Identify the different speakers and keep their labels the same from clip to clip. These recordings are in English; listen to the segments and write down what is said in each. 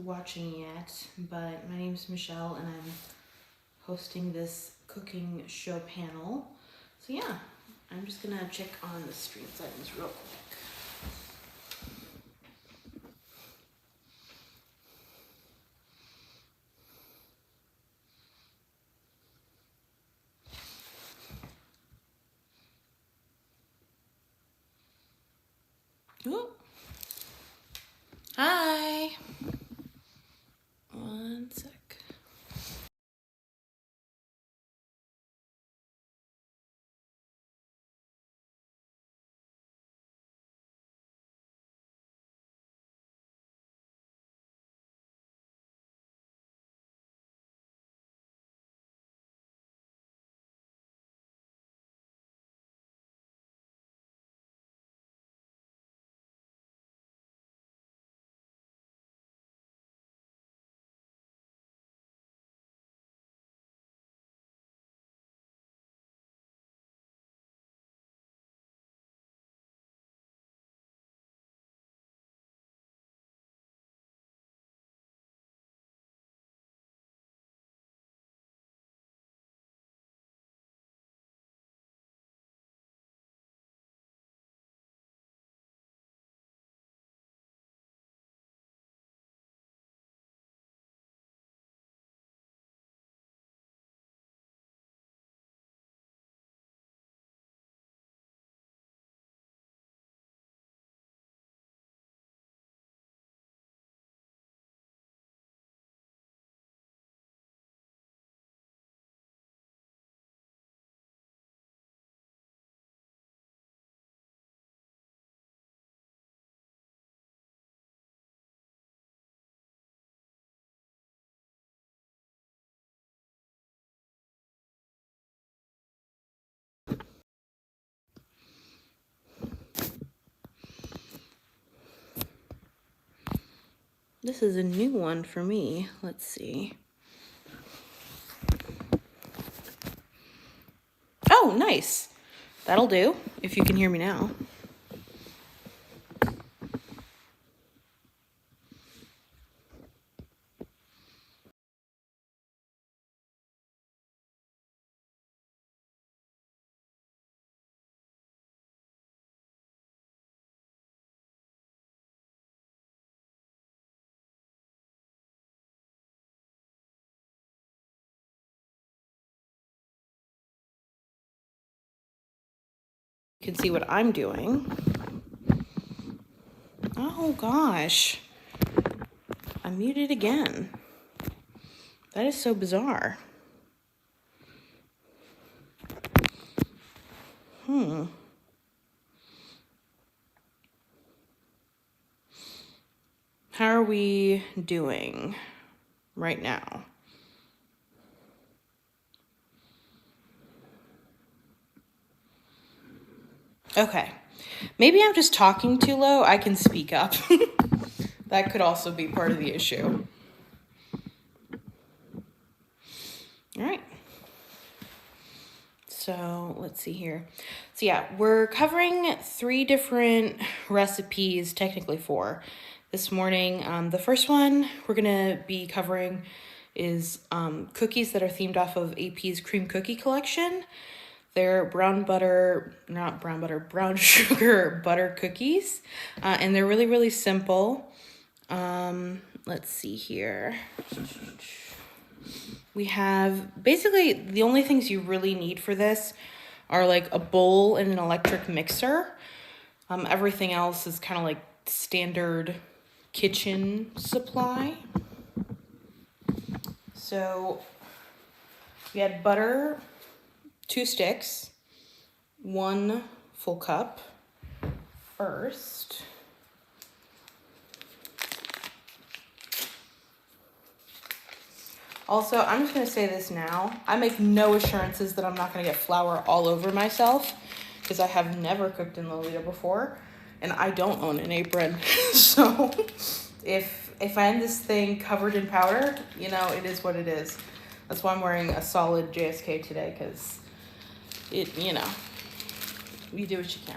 Speaker 1: watching yet, but my name's Michelle and I'm hosting this cooking show panel. So yeah, I'm just gonna check on the stream settings real quick. Ooh. Hi. One sec. This is a new one for me. Let's see. Oh, nice. That'll do, if you can hear me now. You can see what I'm doing. Oh gosh. I'm muted again. That is so bizarre. How are we doing right now? Okay. Maybe I'm just talking too low. I can speak up. That could also be part of the issue. All right. So let's see here. So yeah, we're covering 3 different recipes, technically 4, this morning. The first one we're gonna be covering is cookies that are themed off of AP's Cream Cookie Collection. They're brown sugar butter cookies, and they're really, really simple. Let's see here. We have, basically, the only things you really need for this are like a bowl and an electric mixer. Everything else is kind of like standard kitchen supply. So we had butter, 2 sticks, 1 full cup first. Also, I'm just going to say this now. I make no assurances that I'm not going to get flour all over myself because I have never cooked in Lolita before and I don't own an apron. So if I end this thing covered in powder, you know, it is what it is. That's why I'm wearing a solid JSK today, because it, you know, you do what you can.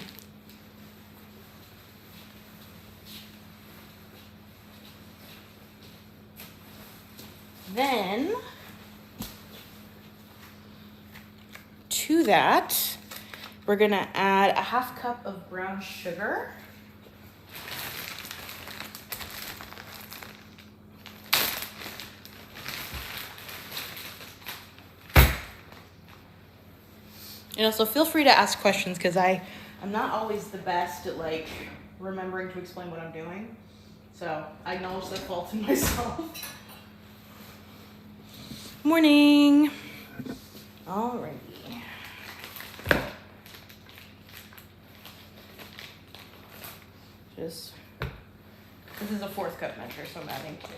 Speaker 1: Then, to that, we're gonna add a 1/2 cup of brown sugar. And also feel free to ask questions because I'm not always the best at like remembering to explain what I'm doing. So I acknowledge that fault in myself. Morning. Alrighty. This is a 4th cup measure, so I'm adding 2.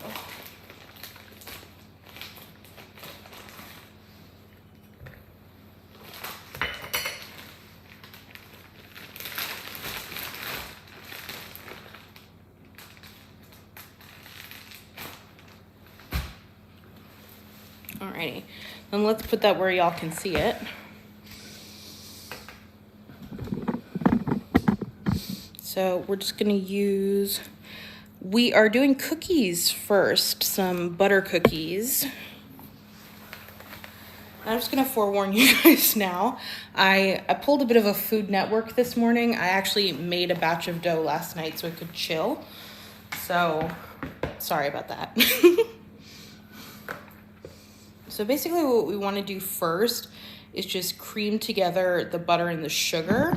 Speaker 1: Alrighty, then let's put that where y'all can see it. So we're just gonna we are doing cookies first, some butter cookies. I'm just gonna forewarn you guys now. I pulled a bit of a Food Network this morning. I actually made a batch of dough last night so it could chill. So, sorry about that. So basically what we wanna do first is just cream together the butter and the sugar.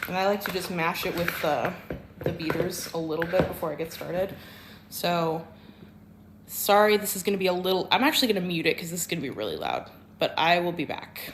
Speaker 1: And I like to just mash it with the beaters a little bit before I get started. So, sorry, this is gonna be I'm actually gonna mute it because this is gonna be really loud, but I will be back.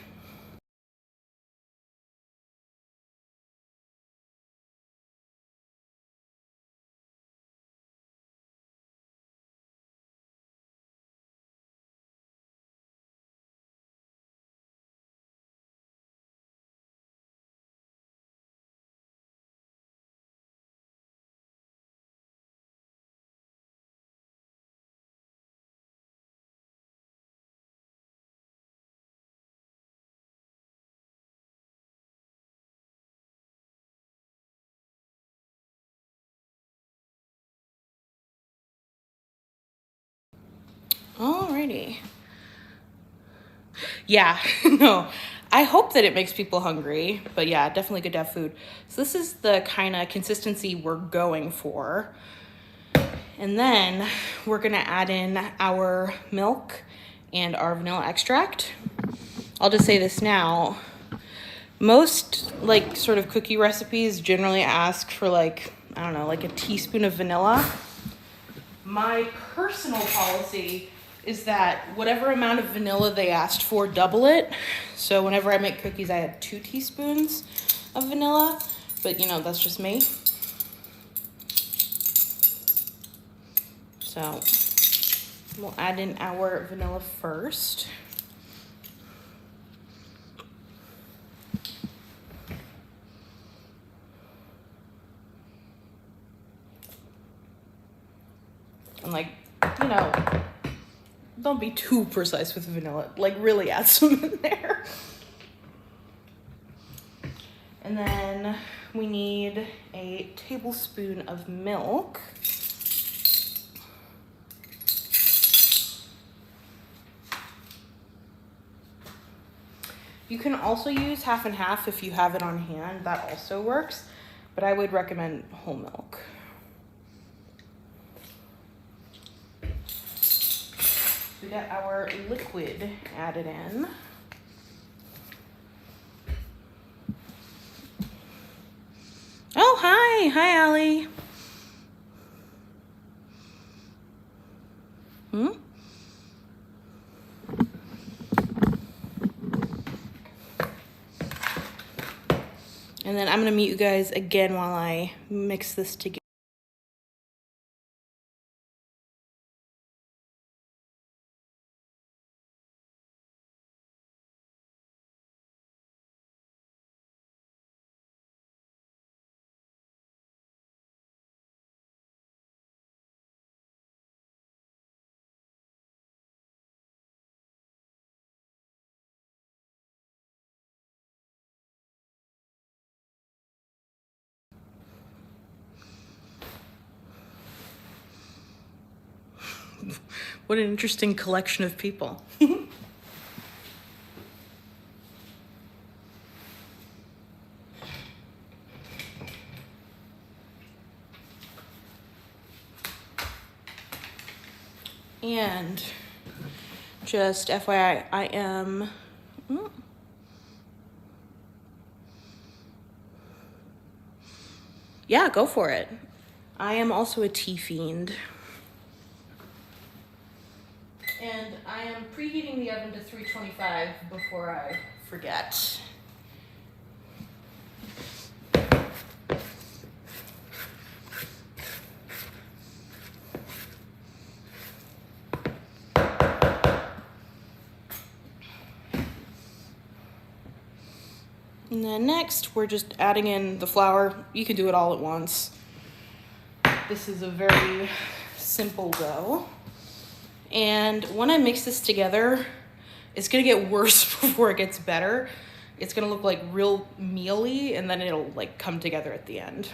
Speaker 1: Alrighty. Yeah, no, I hope that it makes people hungry, but yeah, definitely good to have food. So this is the kind of consistency we're going for. And then we're gonna add in our milk and our vanilla extract. I'll just say this now. Most like sort of cookie recipes generally ask for like, I don't know, like a teaspoon of vanilla. My personal policy is that whatever amount of vanilla they asked for, double it. So whenever I make cookies, I add 2 teaspoons of vanilla, but you know, that's just me. So we'll add in our vanilla first. And like, you know, don't be too precise with vanilla. Like really add some in there. And then we need a tablespoon of milk. You can also use half and half if you have it on hand. That also works, but I would recommend whole milk. We got our liquid added in. Oh, hi. Hi, Allie. And then I'm gonna mute you guys again while I mix this together. What an interesting collection of people. And just FYI, I am... Yeah, go for it. I am also a tea fiend. And I am preheating the oven to 325 before I forget. And then next, we're just adding in the flour. You can do it all at once. This is a very simple dough. And when I mix this together, it's gonna get worse before it gets better. It's gonna look like real mealy, and then it'll like come together at the end.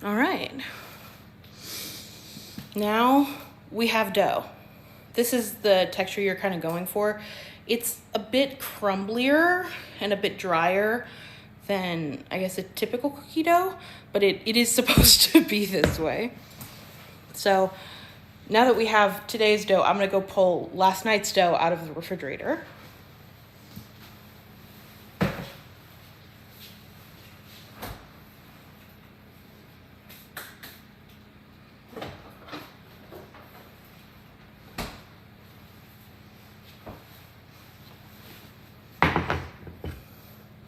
Speaker 1: All right. Now we have dough. This is the texture you're kind of going for. It's a bit crumblier and a bit drier than, I guess, a typical cookie dough, but it is supposed to be this way. So now that we have today's dough, I'm gonna go pull last night's dough out of the refrigerator.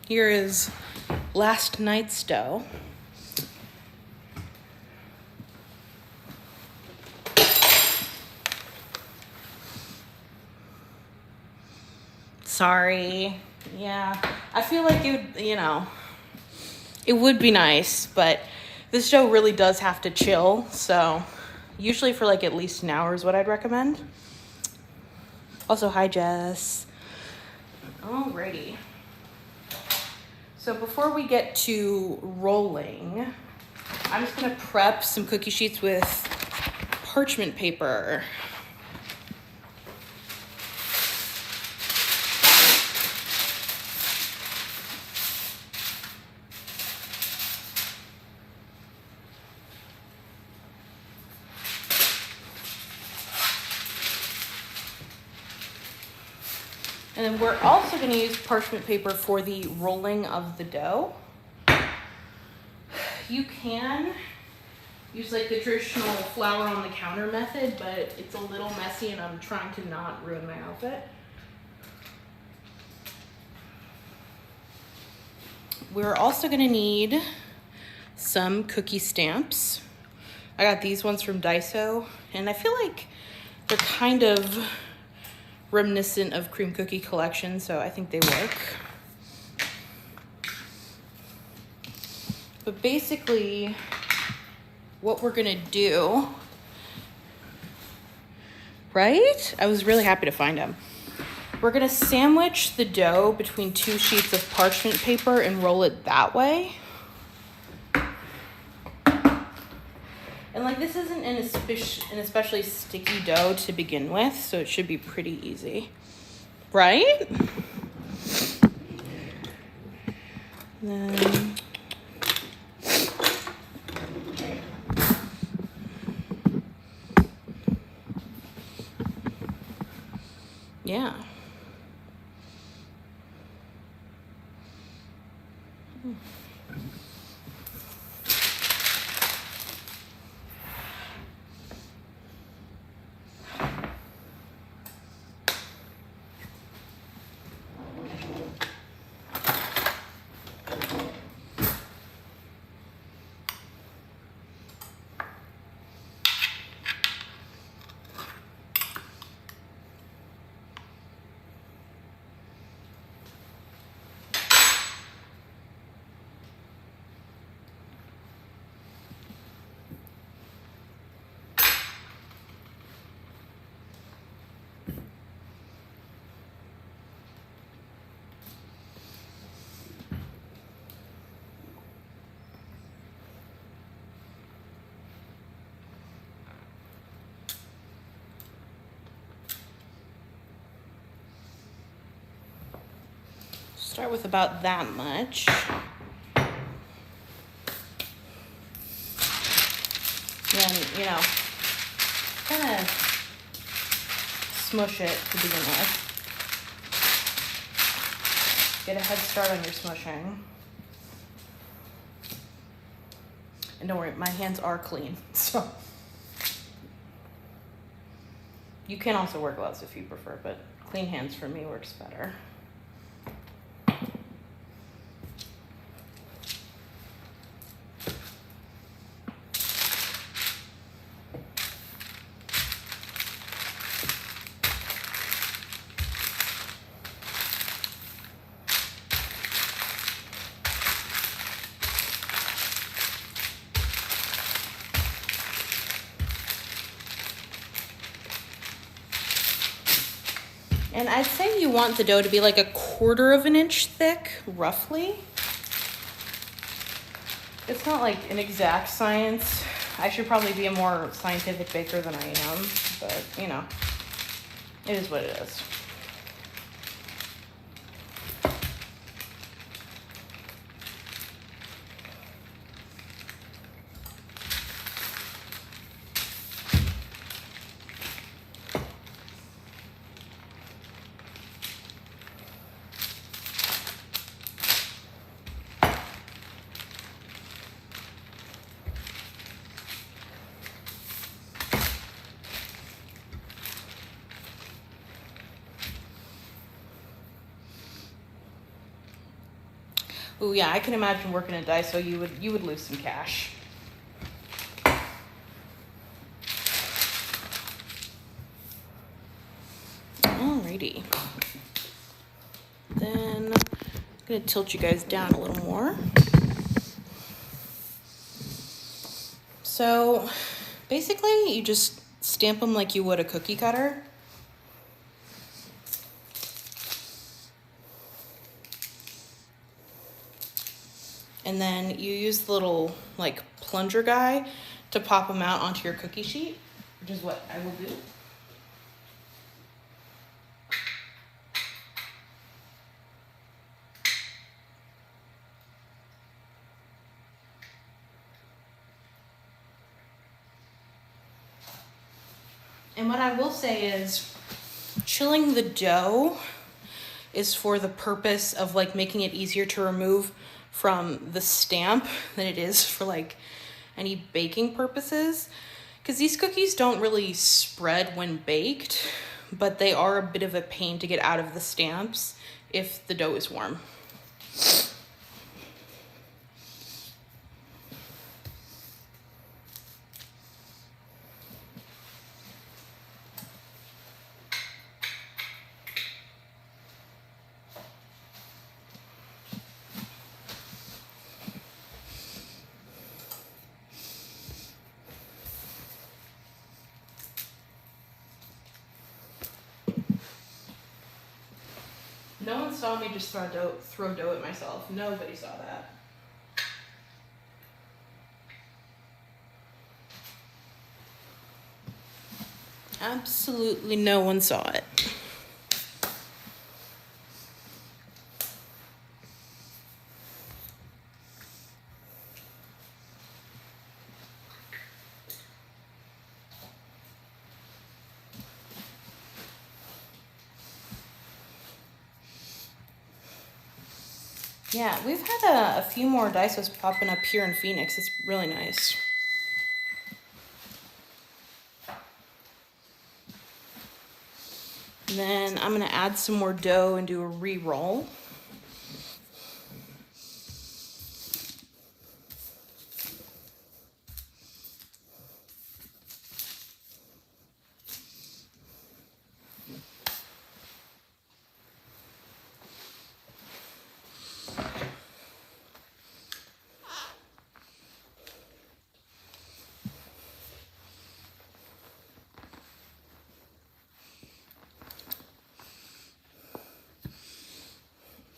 Speaker 1: Here is last night's dough. Sorry. Yeah, I feel like it would, it would be nice, but this dough really does have to chill. So usually for like at least an hour is what I'd recommend. Also, hi, Jess. Alrighty. So before we get to rolling, I'm just gonna prep some cookie sheets with parchment paper. And then we're also going to use parchment paper for the rolling of the dough. You can use like the traditional flour on the counter method, but it's a little messy and I'm trying to not ruin my outfit. We're also going to need some cookie stamps. I got these ones from Daiso, and I feel like they're kind of reminiscent of Cream Cookie Collection, so I think they work. But basically, what we're gonna do, right? I was really happy to find them. We're gonna sandwich the dough between two sheets of parchment paper and roll it that way. And like, this isn't an especially sticky dough to begin with, so it should be pretty easy, right? Then Yeah. Start with about that much. Then, you know, kind of smush it to begin with. Get a head start on your smushing. And don't worry, my hands are clean, so. You can also wear gloves if you prefer, but clean hands for me works better. And I'd say you want the dough to be like 1/4 of an inch thick, roughly. It's not like an exact science. I should probably be a more scientific baker than I am, but you know, it is what it is. Ooh, yeah, I can imagine working at Daiso, you would lose some cash. Alrighty. Then I'm gonna tilt you guys down a little more. So basically you just stamp them like you would a cookie cutter. And then you use the little like plunger guy to pop them out onto your cookie sheet, which is what I will do. And what I will say is chilling the dough is for the purpose of like making it easier to remove from the stamp than it is for like any baking purposes, because these cookies don't really spread when baked, but they are a bit of a pain to get out of the stamps if the dough is warm. No one saw me just throw dough at myself. Nobody saw that. Absolutely no one saw it. Yeah, we've had a few more Daisos popping up here in Phoenix. It's really nice. And then I'm going to add some more dough and do a re-roll.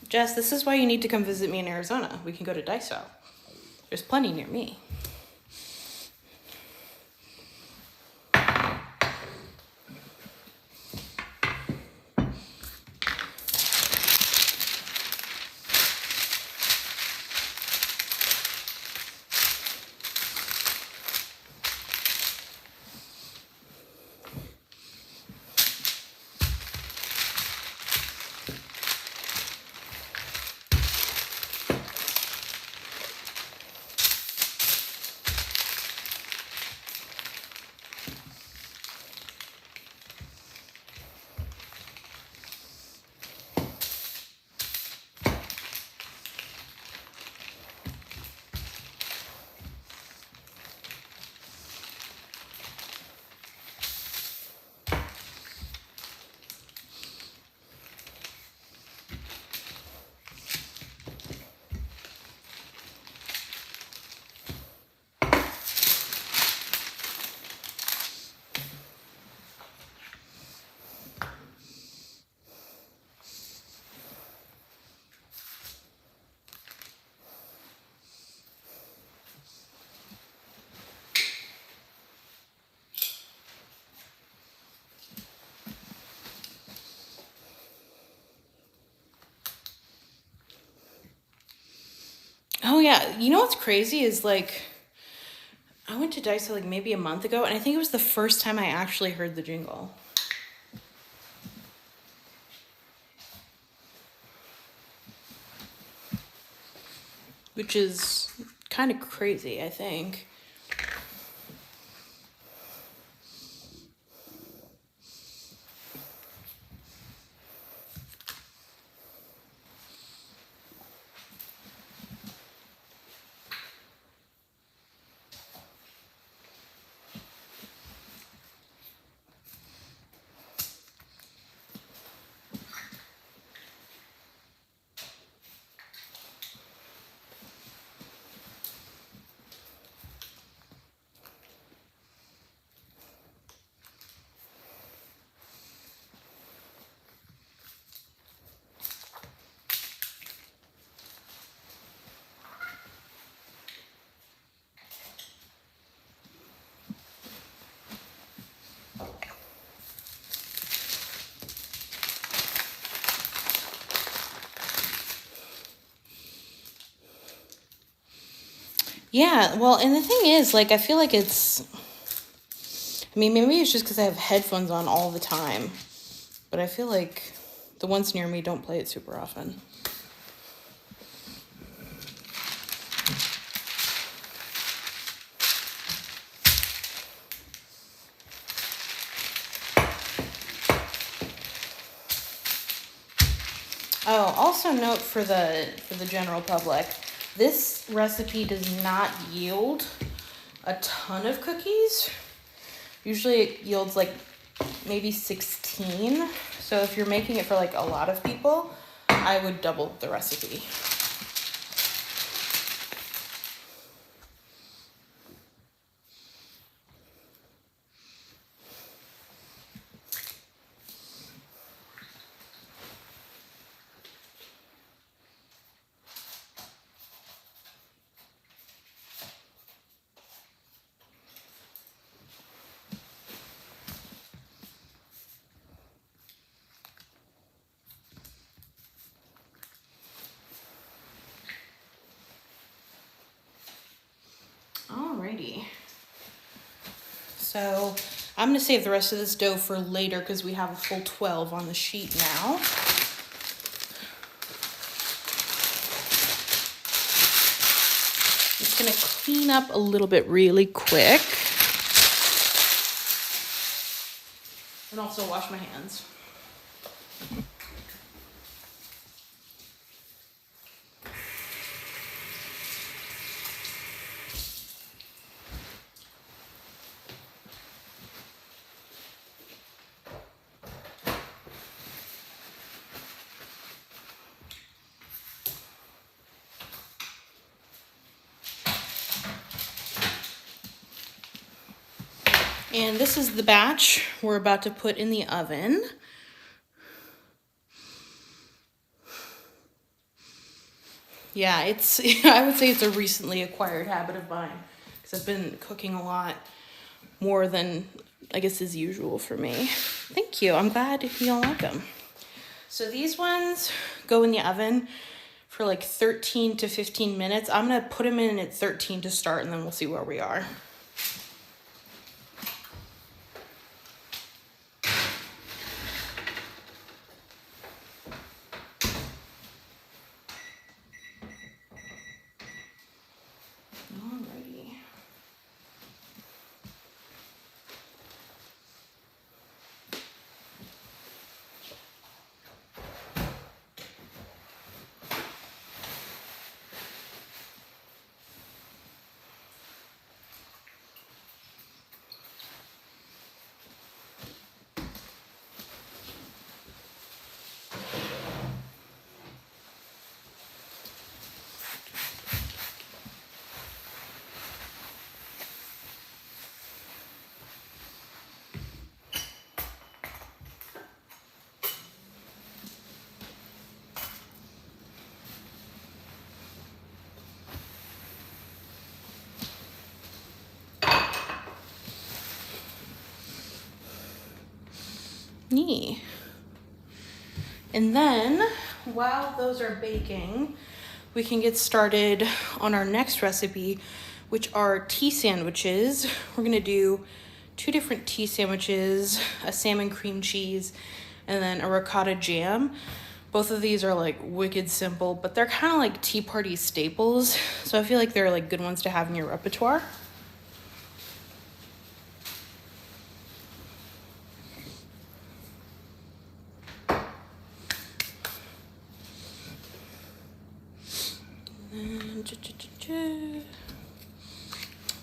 Speaker 1: Jess, this is why you need to come visit me in Arizona. We can go to Daiso. There's plenty near me. Oh yeah, you know what's crazy is like, I went to Daiso like maybe a month ago, and I think it was the first time I actually heard the jingle. Which is kind of crazy, I think. Yeah, well, and the thing is, like, I feel like I mean, maybe it's just because I have headphones on all the time, but I feel like the ones near me don't play it super often. Oh, also note for the general public, this recipe does not yield a ton of cookies. Usually it yields like maybe 16. So if you're making it for like a lot of people, I would double the recipe. Alrighty. So I'm going to save the rest of this dough for later because we have a full 12 on the sheet now. just gonna clean up a little bit really quick. And also wash my hands. And this is the batch we're about to put in the oven. Yeah, I would say it's a recently acquired habit of mine because I've been cooking a lot more than I guess is usual for me. Thank you. I'm glad you all like them. So these ones go in the oven for like 13 to 15 minutes. I'm going to put them in at 13 to start, and then we'll see where we are. And then while those are baking, we can get started on our next recipe, which are tea sandwiches. We're gonna do 2 different tea sandwiches, a salmon cream cheese, and then a ricotta jam. Both of these are like wicked simple, but they're kind of like tea party staples. So I feel like they're like good ones to have in your repertoire.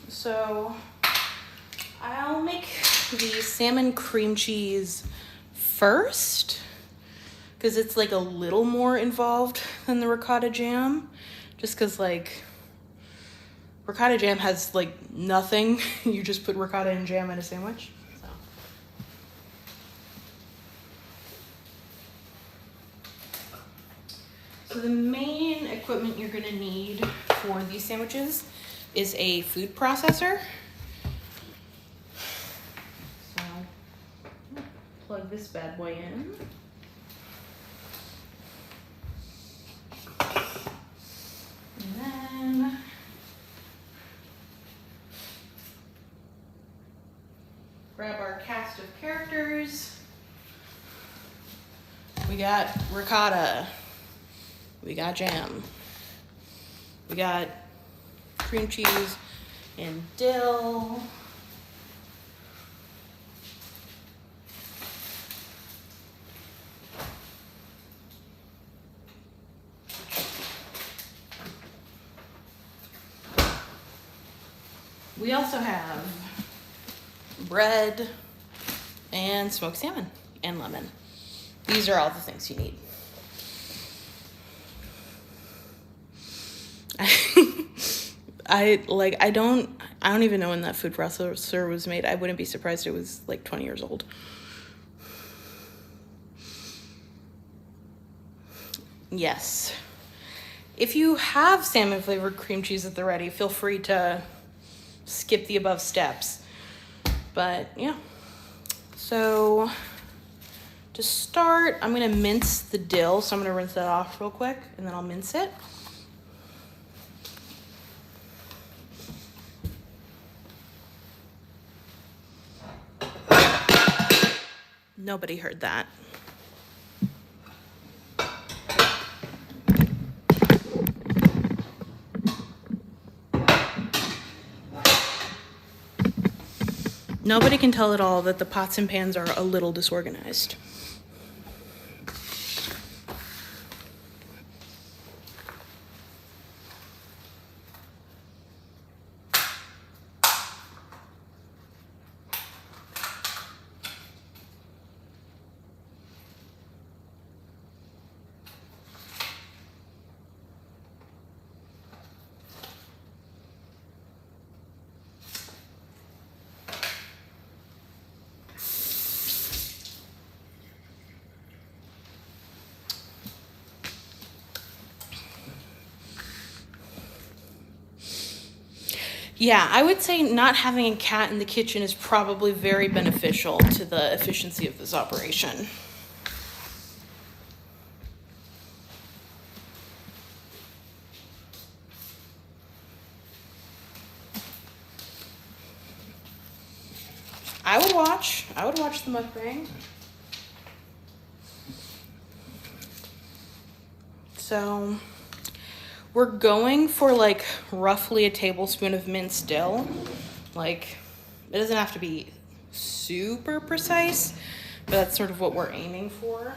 Speaker 1: So I'll make the salmon cream cheese first because it's like a little more involved than the ricotta jam, just because like ricotta jam has like nothing. You just put ricotta and jam in a sandwich. So the main equipment you're gonna need for these sandwiches is a food processor. So plug this bad boy in. And then grab our cast of characters. We got ricotta. We got jam. We got cream cheese and dill. We also have bread and smoked salmon and lemon. These are all the things you need. I don't even know when that food processor was made. I wouldn't be surprised it was like 20 years old. Yes. If you have salmon flavored cream cheese at the ready, feel free to skip the above steps. But yeah. So to start, I'm gonna mince the dill. So I'm gonna rinse that off real quick and then I'll mince it. Nobody heard that. Nobody can tell at all that the pots and pans are a little disorganized. Yeah, I would say not having a cat in the kitchen is probably very beneficial to the efficiency of this operation. I would watch the mukbang. So we're going for like roughly a tablespoon of minced dill. Like, it doesn't have to be super precise, but that's sort of what we're aiming for.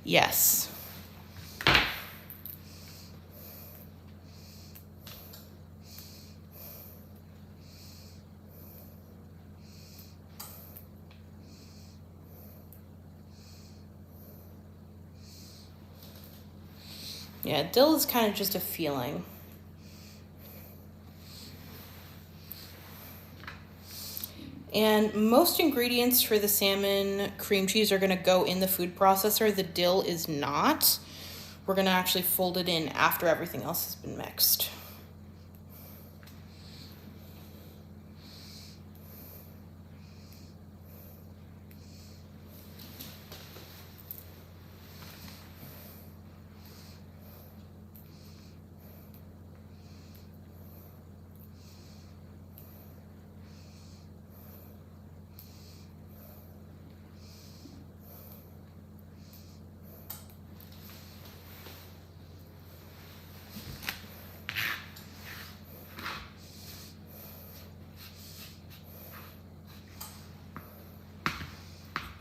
Speaker 1: Yes. Yeah, dill is kind of just a feeling. And most ingredients for the salmon cream cheese are going to go in the food processor. The dill is not. We're going to actually fold it in after everything else has been mixed.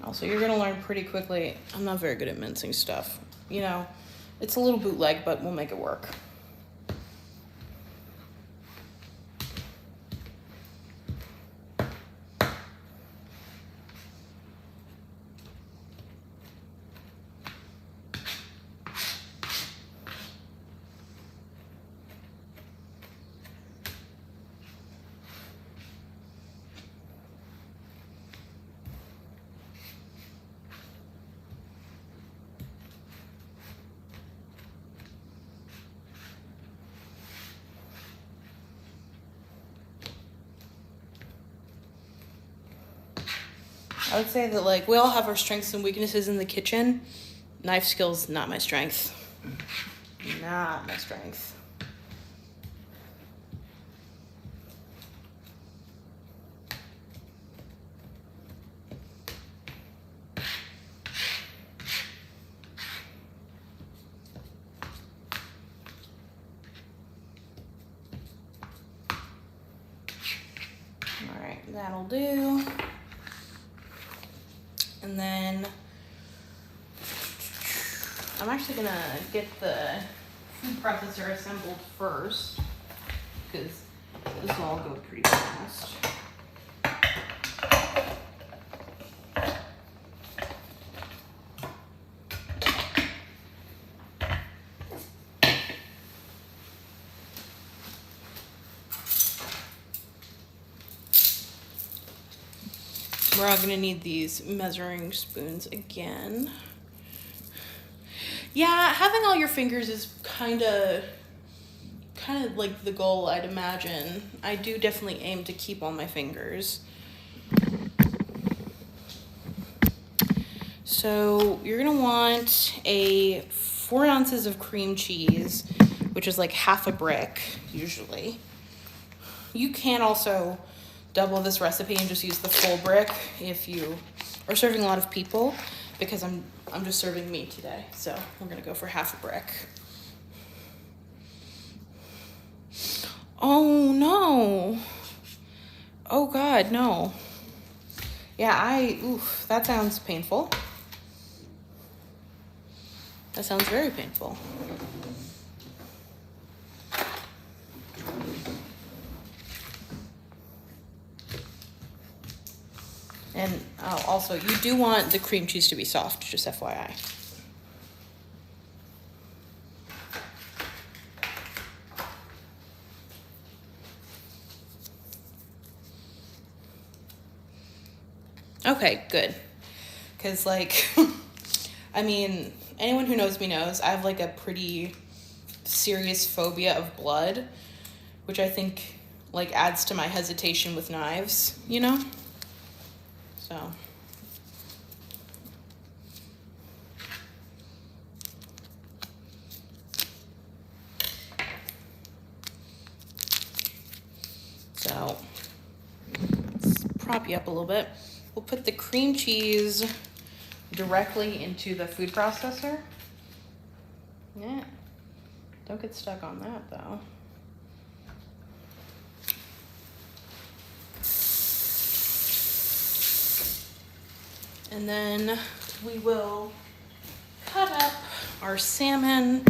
Speaker 1: Also, you're gonna learn pretty quickly, I'm not very good at mincing stuff. You know, it's a little bootleg, but we'll make it work. I would say that, like, we all have our strengths and weaknesses in the kitchen. Knife skills, not my strength. Not my strength. All right, that'll do. And then I'm actually gonna get the food processor assembled first, because this will all go pretty fast. We're all gonna need these measuring spoons again. Yeah, having all your fingers is kind of like the goal, I'd imagine. I do definitely aim to keep all my fingers. So you're gonna want 4 ounces of cream cheese, which is like half a brick usually. You can also double this recipe and just use the full brick if you are serving a lot of people, because I'm just serving me today. So we're gonna go for half a brick. Oh no. Oh God, no. Yeah, oof, that sounds painful. That sounds very painful. And also, you do want the cream cheese to be soft, just FYI. Okay, good. Because, like, I mean, anyone who knows me knows I have, like, a pretty serious phobia of blood, which I think, like, adds to my hesitation with knives, you know? So. So, let's prop you up a little bit. We'll put the cream cheese directly into the food processor. Yeah, don't get stuck on that though. And then we will cut up our salmon.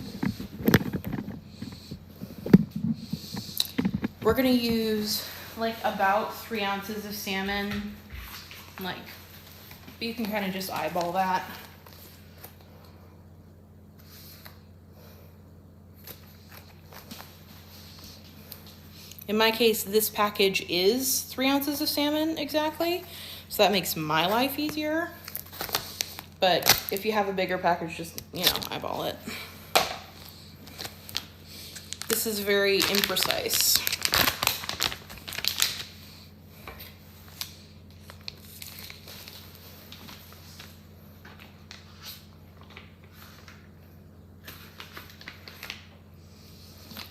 Speaker 1: We're gonna use like about 3 ounces of salmon. Like, you can kind of just eyeball that. In my case, this package is 3 ounces of salmon exactly, so that makes my life easier. But if you have a bigger package, just, you know, eyeball it. This is very imprecise.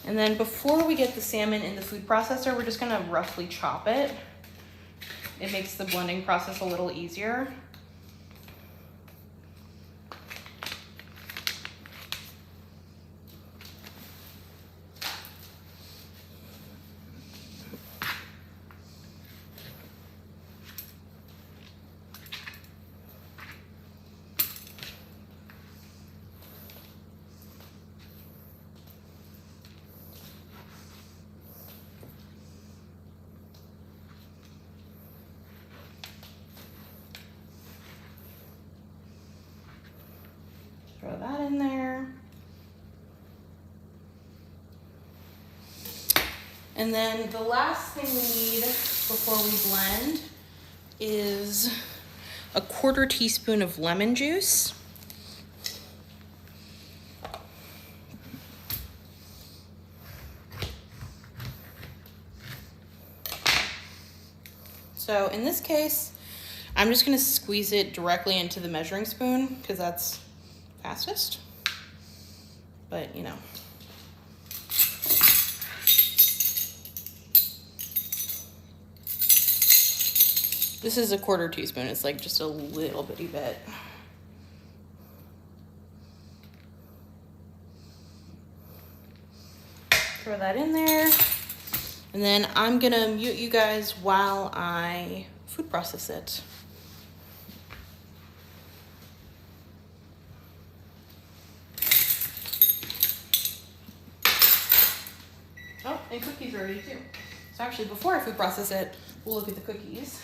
Speaker 1: And then before we get the salmon in the food processor, we're just gonna roughly chop it. It makes the blending process a little easier. Throw that in there. And then the last thing we need before we blend is a 1/4 teaspoon of lemon juice. So in this case, I'm just gonna squeeze it directly into the measuring spoon because that's fastest, but you know. This is a 1/4 teaspoon. It's like just a little bitty bit. Throw that in there. And then I'm gonna mute you guys while I food process it. Oh, and cookies are ready too. So actually, before I food process it, we'll look at the cookies.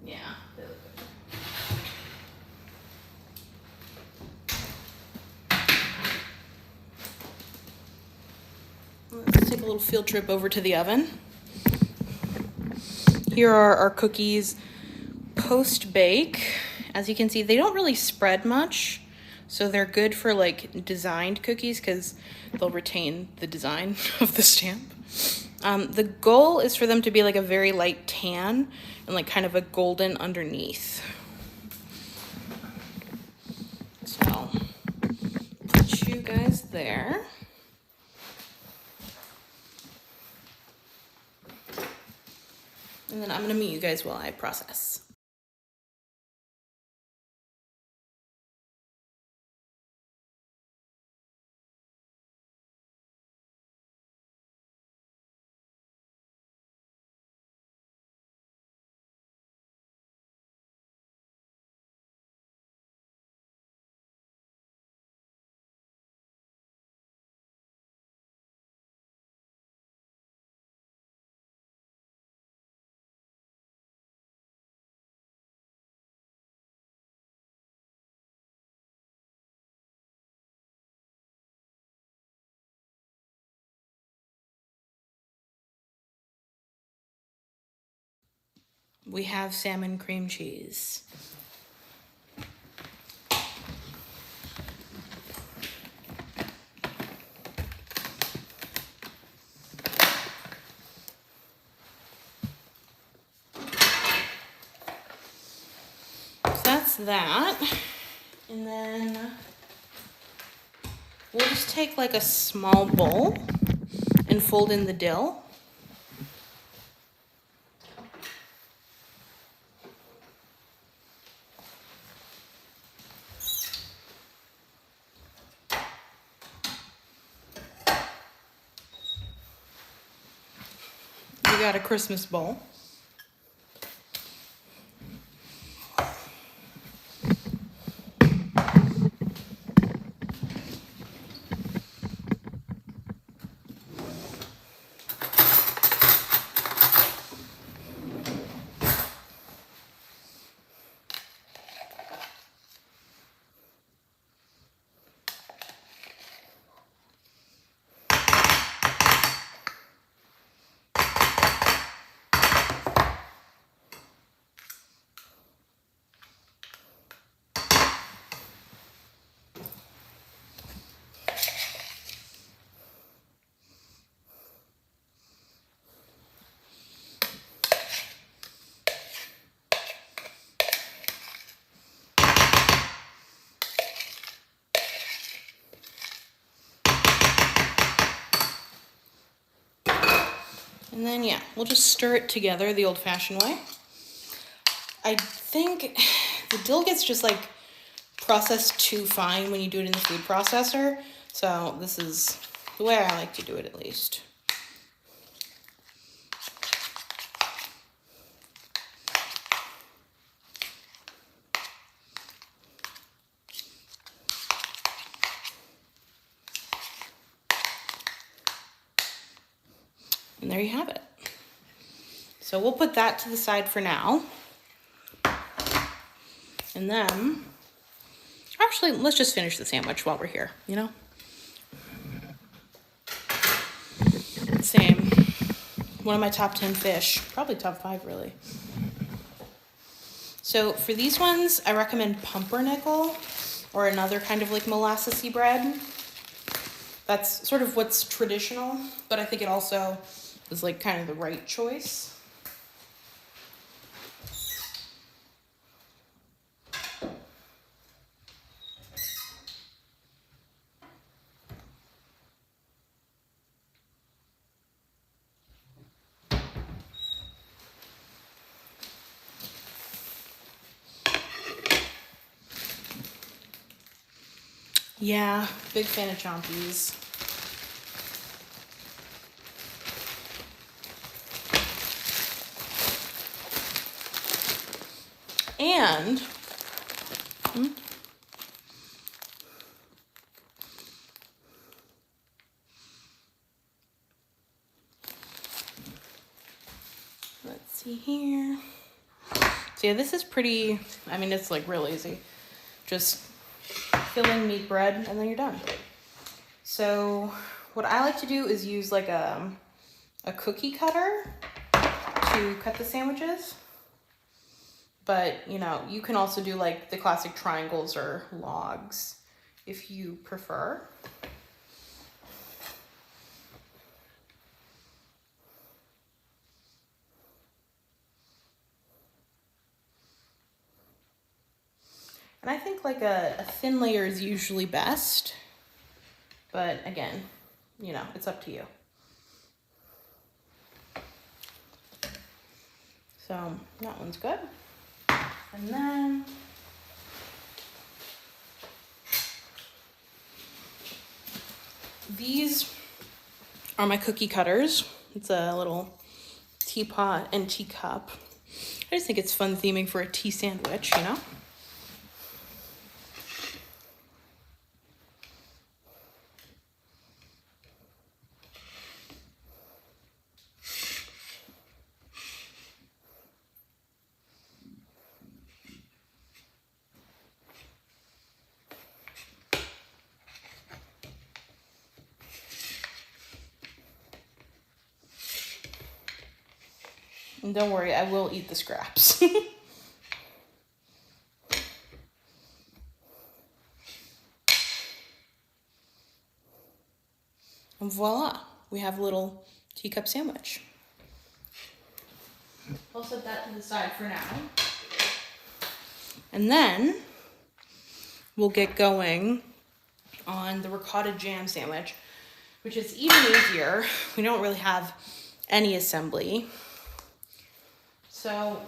Speaker 1: Yeah, they look good. Let's take a little field trip over to the oven. Here are our cookies post-bake. As you can see, they don't really spread much, so they're good for like designed cookies because they'll retain the design of the stamp. The goal is for them to be like a very light tan and like kind of a golden underneath. So there. And then I'm gonna meet you guys while I process. We have salmon cream cheese. So that's that. And then we'll just take like a small bowl and fold in the dill. We got a Christmas bowl. And then, yeah, we'll just stir it together the old-fashioned way. I think the dill gets just like processed too fine when you do it in the food processor. So this is the way I like to do it, at least. And there you have it. So we'll put that to the side for now. And then, actually, let's just finish the sandwich while we're here, you know? Same. One of my top 10 fish, probably top 5 really. So for these ones, I recommend pumpernickel or another kind of like molassesy bread. That's sort of what's traditional, but I think it also is like kind of the right choice. Yeah, big fan of chompies. And let's see here. So yeah, this is pretty, I mean, it's like real easy. Just filling meat bread and then you're done. So what I like to do is use like a cookie cutter to cut the sandwiches. But, you know, you can also do like the classic triangles or logs if you prefer. And I think like a thin layer is usually best, But again, you know, it's up to you. So that one's good. And then these are my cookie cutters. It's a little teapot and teacup. I just think it's fun theming for a tea sandwich, you know? And don't worry, I will eat the scraps. And voila, we have a little teacup sandwich. I'll set that to the side for now. And then we'll get going on the ricotta jam sandwich, which is even easier. We don't really have any assembly. So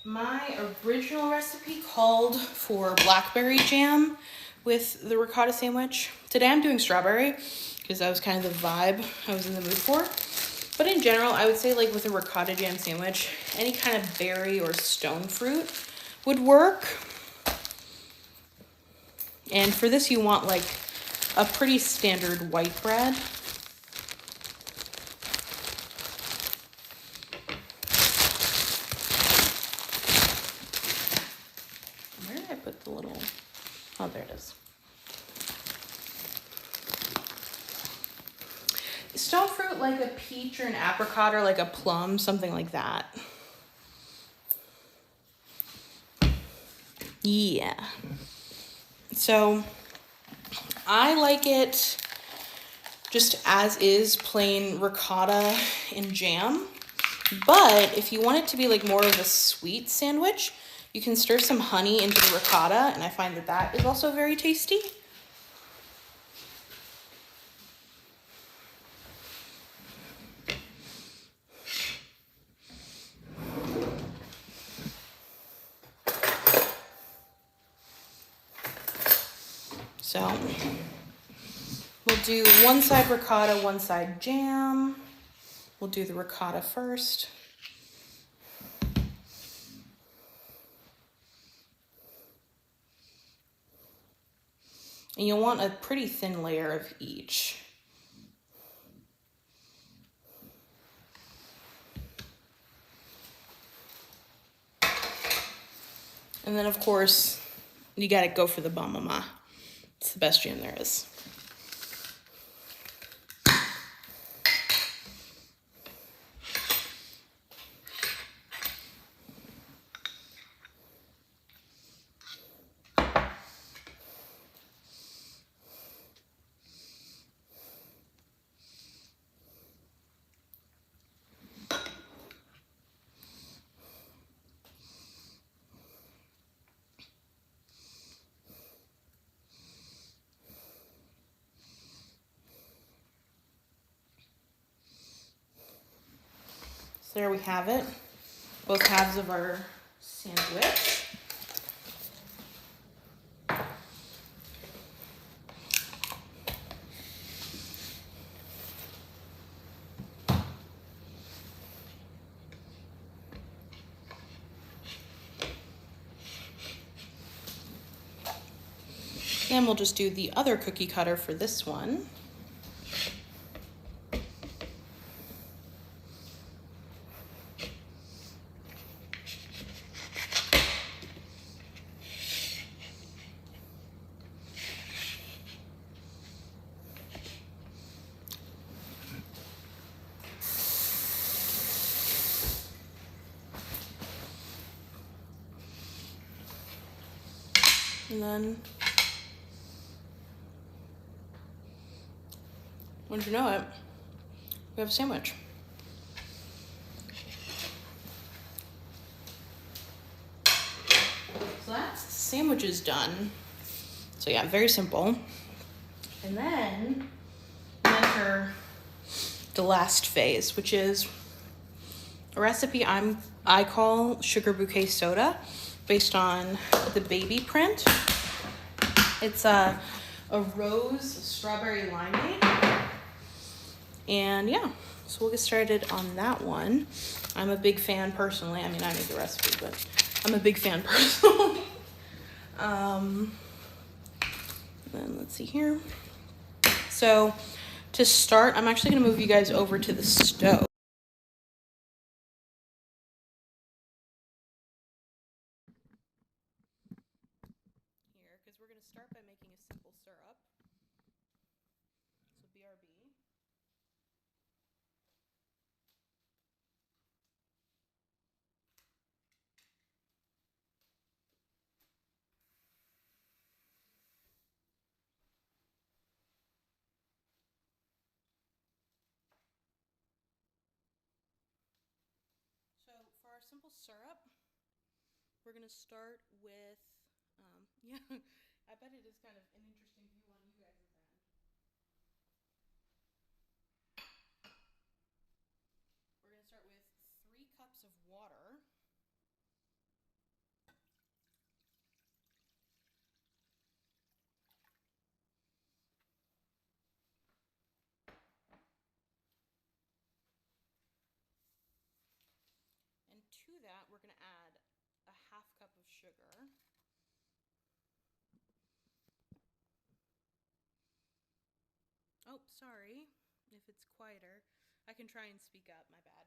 Speaker 1: my original recipe called for blackberry jam with the ricotta sandwich. Today I'm doing strawberry because that was kind of the vibe I was in the mood for. But in general, I would say like with a ricotta jam sandwich, any kind of berry or stone fruit would work. And for this, you want like a pretty standard white bread. Where did I put the little, oh, there it is. Stone fruit like a peach or an apricot or like a plum, something like that. Yeah. So I like it just as is, plain ricotta and jam. But if you want it to be like more of a sweet sandwich, you can stir some honey into the ricotta, and I find that that is also very tasty. So we'll do one side ricotta, one side jam. We'll do the ricotta first. And you'll want a pretty thin layer of each. And then of course, you gotta go for the bon mama. It's the best jam there is. So there we have it, both halves of our sandwich. And we'll just do the other cookie cutter for this one. And then, wouldn't you know it, we have a sandwich. so that's sandwiches done. So yeah, very simple. And then we enter the last phase, which is a recipe I call sugar bouquet soda, based on the baby print. It's a rose strawberry limeade. And yeah, so we'll get started on that one. I'm a big fan personally. I mean, I make the recipe, but I'm a big fan personally. Then let's see here. So to start, I'm actually gonna move you guys over to the stove. Here, because we're gonna start by making a simple syrup. So BRB. So for our simple syrup, we're gonna start with, yeah, I bet it is kind of an interesting view on you guys' end. We're gonna start with 3 cups of water. And to that, we're gonna add a 1/2 cup of sugar. Oh, sorry if it's quieter. I can try and speak up, my bad.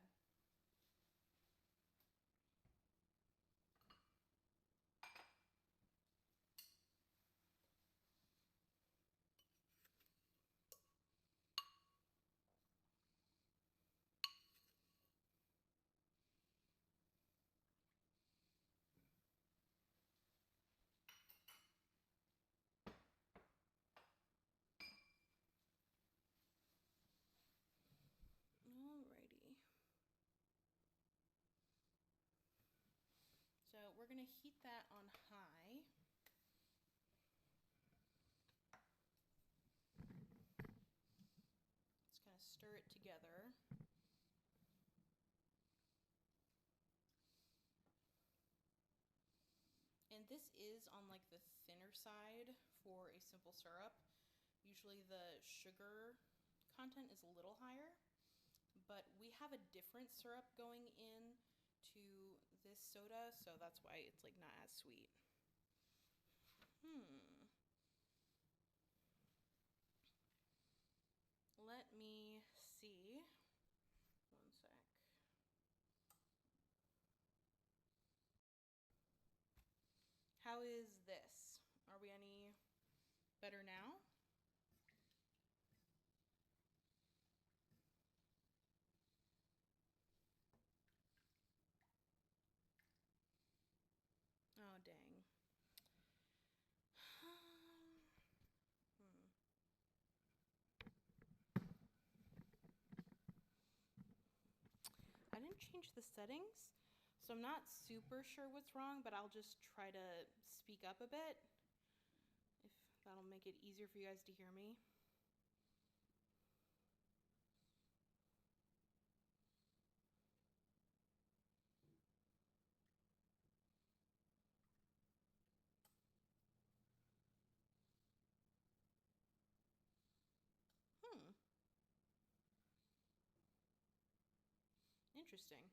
Speaker 1: Alrighty. So we're gonna heat that on high. Let's kind of stir it together. And this is on like the thinner side for a simple syrup. Usually the sugar content is a little higher, but we have a different syrup going in to this soda, so that's why it's like not as sweet. Let me see. One sec. How is this? Are we any better now? Oh, dang. I didn't change the settings, so I'm not super sure what's wrong, but I'll just try to speak up a bit, if that'll make it easier for you guys to hear me. Interesting.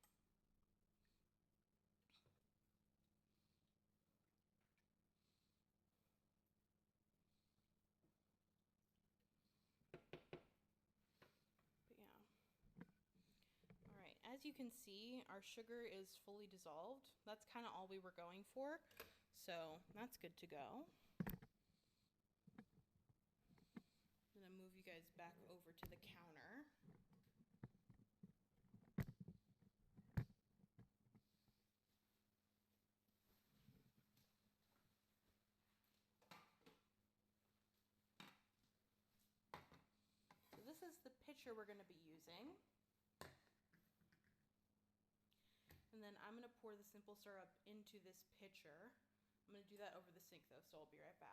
Speaker 1: But yeah. Alright, as you can see, our sugar is fully dissolved. That's kind of all we were going for, so that's good to go. I'm gonna move you guys back over to the counter. So this is the pitcher we're gonna be using. And then I'm gonna pour the simple syrup into this pitcher. I'm gonna do that over the sink though, so I'll be right back.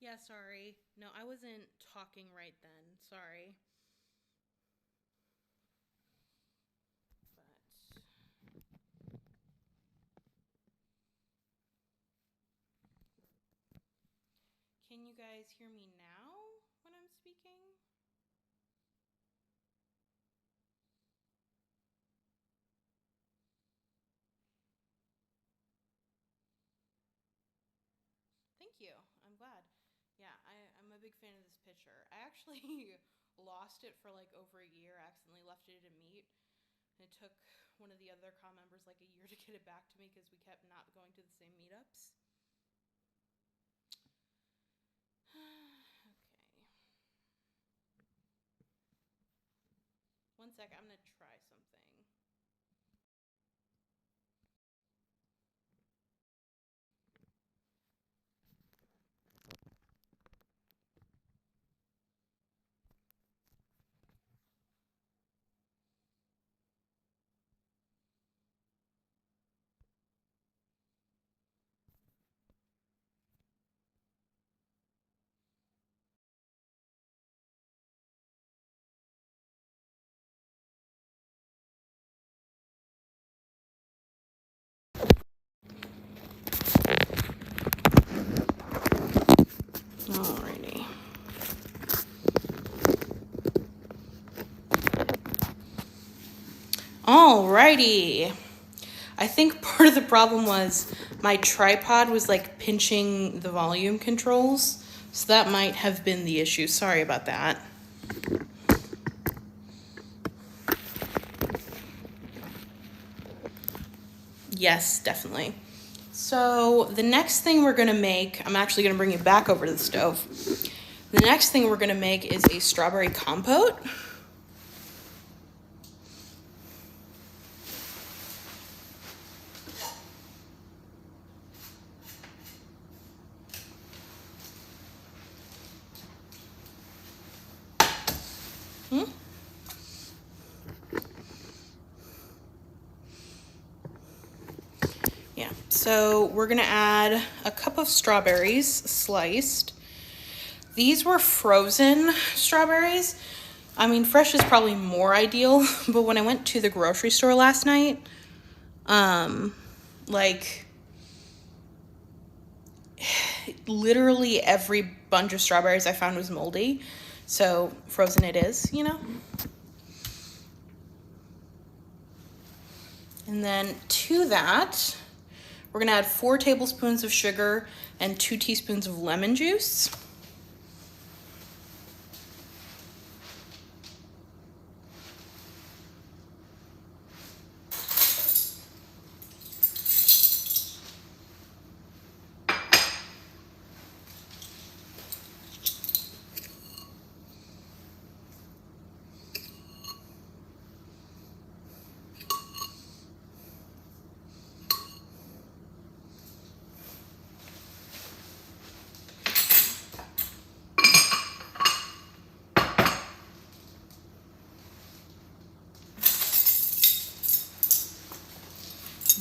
Speaker 1: Yeah, sorry. No, I wasn't talking right then. Sorry. But can you guys hear me now when I'm speaking? Thank you. I'm glad. Yeah, I'm a big fan of this picture. I actually lost it for like over a year. I accidentally left it at a meet. And it took one of the other com members like a year to get it back to me because we kept not going to the same meetups. Okay. One sec, I'm gonna try something. Alrighty. Alrighty. I think part of the problem was my tripod was like pinching the volume controls. So that might have been the issue. Sorry about that. Yes, definitely. So the next thing we're gonna make, I'm actually gonna bring you back over to the stove. The next thing we're gonna make is a strawberry compote. Yeah, so we're gonna add a cup of strawberries sliced. These were frozen strawberries. I mean, fresh is probably more ideal, but when I went to the grocery store last night, like literally every bunch of strawberries I found was moldy. So frozen it is, you know? And then to that, we're gonna add 4 tablespoons of sugar and 2 teaspoons of lemon juice.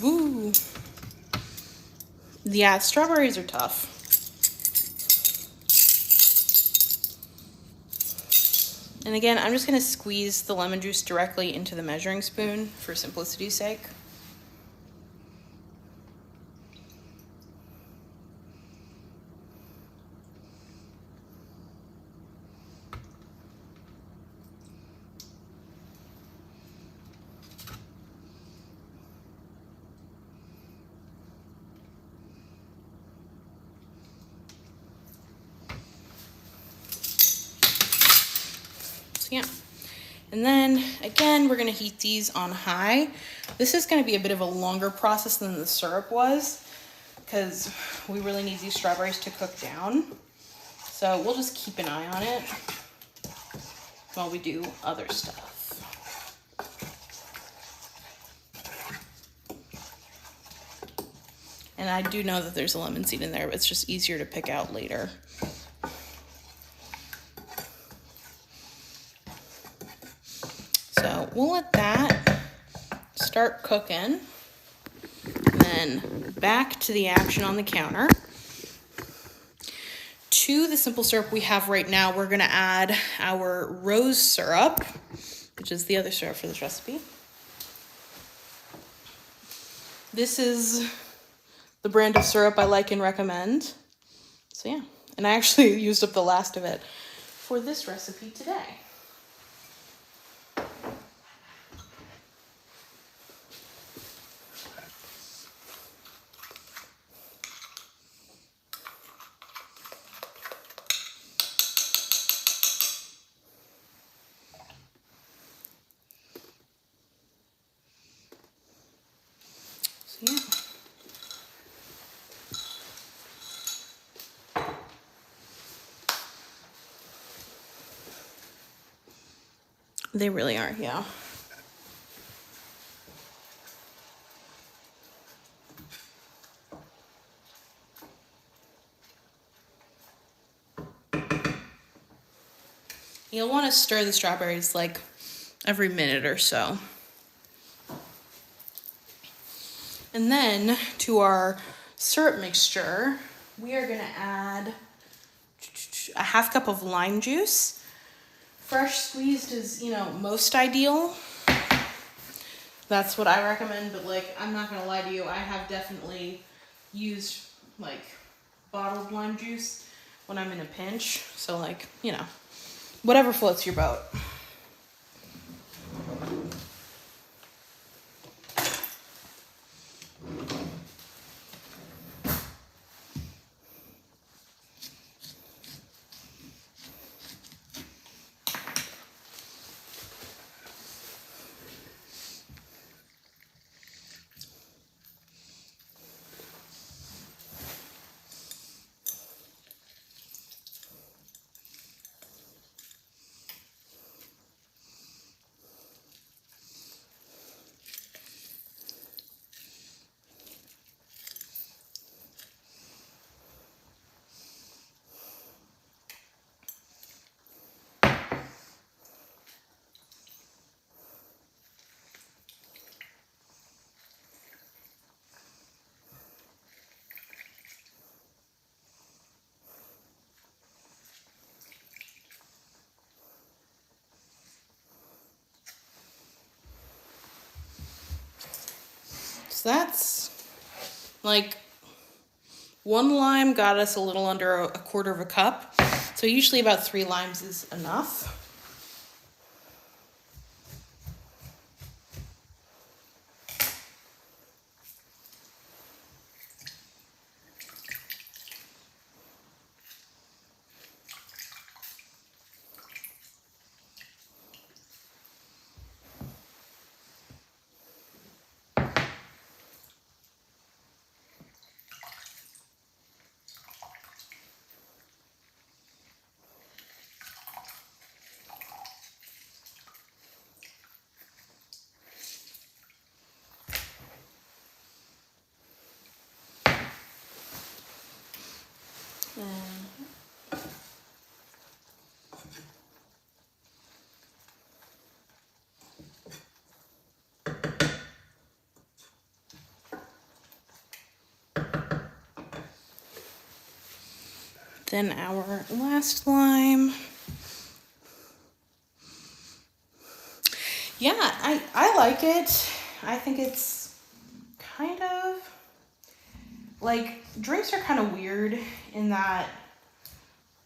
Speaker 1: Ooh. Yeah, strawberries are tough. And again, I'm just gonna squeeze the lemon juice directly into the measuring spoon for simplicity's sake. yeah. And then again, we're gonna heat these on high. This is gonna be a bit of a longer process than the syrup was because we really need these strawberries to cook down. So we'll just keep an eye on it while we do other stuff. And I do know that there's a lemon seed in there, but it's just easier to pick out later. So we'll let that start cooking. And then back to the action on the counter. To the simple syrup we have right now, we're gonna add our rose syrup, which is the other syrup for this recipe. This is the brand of syrup I like and recommend. So yeah, and I actually used up the last of it for this recipe today. Yeah. They really are, yeah. You'll want to stir the strawberries like every minute or so. And then to our syrup mixture, we are gonna add a half cup of lime juice. Fresh squeezed is, most ideal. That's what I recommend, but like, I'm not gonna lie to you, I have definitely used like bottled lime juice when I'm in a pinch. So like, whatever floats your boat. So that's like 1 lime got us a little under a quarter of a cup. So usually about 3 limes is enough. Then our last lime. Yeah, I like it. I think it's kind of like, drinks are kind of weird in that,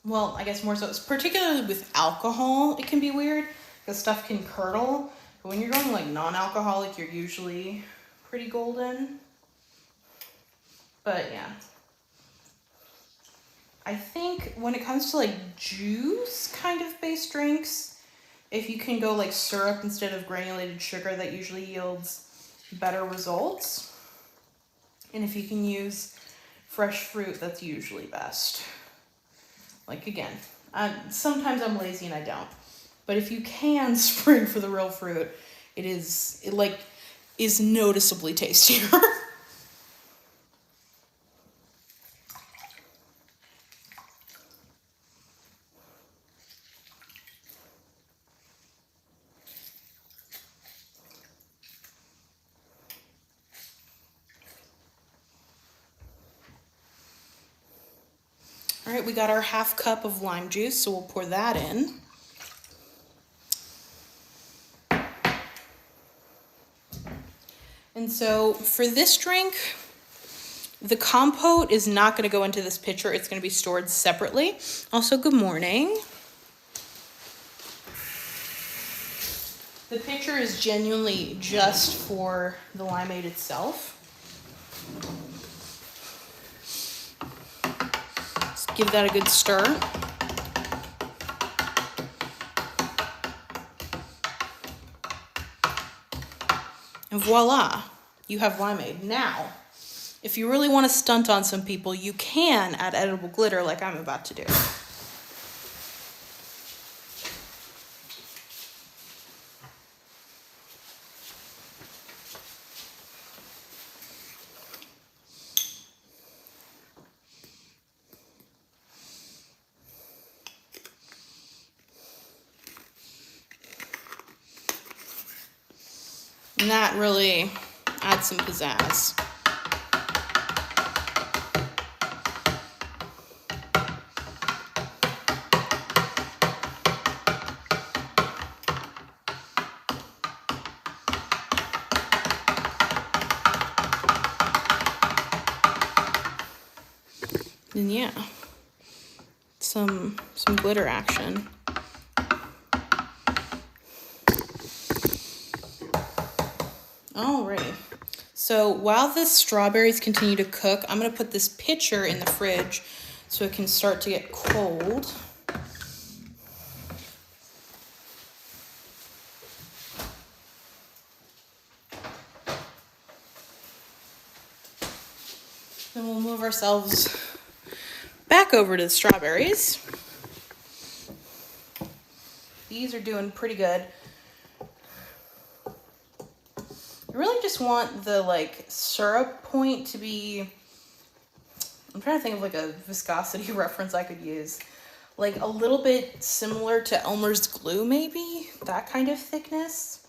Speaker 1: well, I guess more so, particularly with alcohol, it can be weird because stuff can curdle. But when you're going like non-alcoholic, you're usually pretty golden. But yeah. I think when it comes to like juice kind of based drinks, If you can go like syrup instead of granulated sugar, that usually yields better results. And if you can use fresh fruit, that's usually best. Like again, sometimes I'm lazy and I don't. But if you can spring for the real fruit, it is noticeably tastier. All right, we got our 1/2 cup of lime juice, so we'll pour that in. And so for this drink, the compote is not going to go into this pitcher. It's going to be stored separately. Also, good morning. The pitcher is genuinely just for the limeade itself. Let's give that a good stir. And voila, you have limeade. Now, if you really want to stunt on some people, you can add edible glitter like I'm about to do. And that really adds some pizzazz. And yeah, some glitter action. Alrighty, so while the strawberries continue to cook, I'm gonna put this pitcher in the fridge so it can start to get cold. Then we'll move ourselves back over to the strawberries. These are doing pretty good. I really just want the like syrup point to be, I'm trying to think of like a viscosity reference I could use. Like a little bit similar to Elmer's glue maybe, that kind of thickness.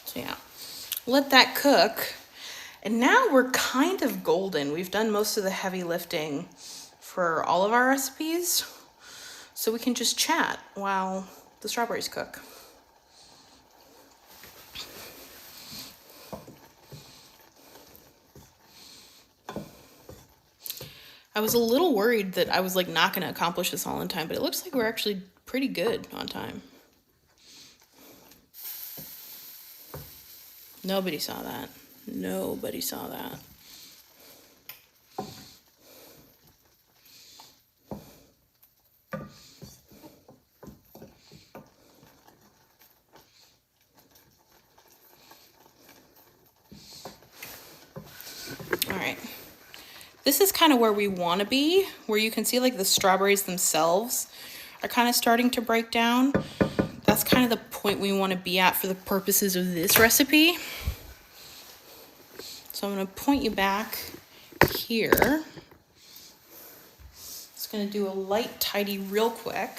Speaker 1: So yeah, let that cook. And now we're kind of golden. We've done most of the heavy lifting for all of our recipes. So we can just chat while the strawberries cook. I was a little worried that I was like not going to accomplish this all in time, but it looks like we're actually pretty good on time. Nobody saw that. Nobody saw that. All right. This is kind of where we want to be, where you can see like the strawberries themselves are kind of starting to break down. That's kind of the point we want to be at for the purposes of this recipe. So I'm going to point you back here. Just going to do a light tidy real quick.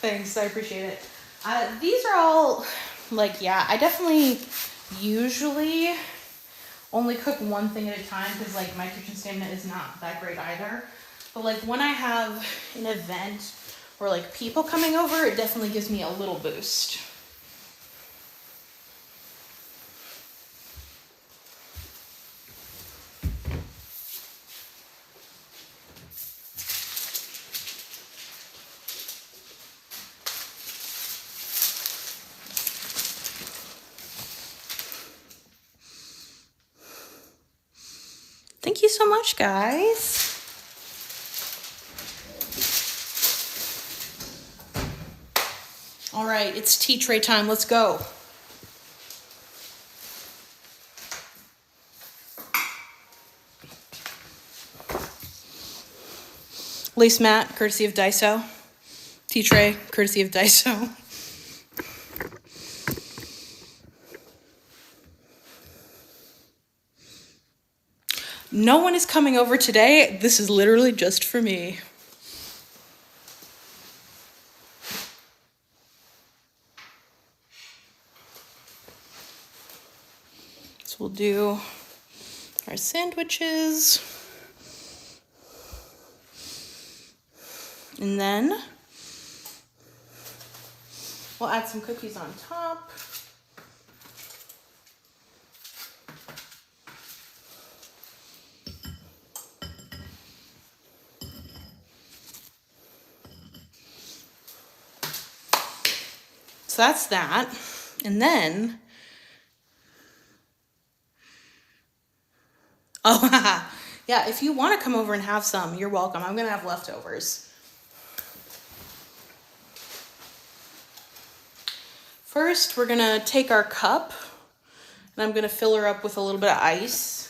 Speaker 1: Thanks, I appreciate it. These are all, like, yeah, I definitely usually only cook one thing at a time because, like, my kitchen stamina is not that great either. But, like, when I have an event or, like, people coming over, it definitely gives me a little boost. Thank you so much, guys. All right, it's tea tray time. Let's go. Lace mat, courtesy of Daiso. Tea tray, courtesy of Daiso. No one is coming over today. This is literally just for me. So we'll do our sandwiches. And then we'll add some cookies on top. So that's that. And then, oh, yeah, if you want to come over and have some, you're welcome. I'm going to have leftovers. First, we're going to take our cup, and I'm going to fill her up with a little bit of ice.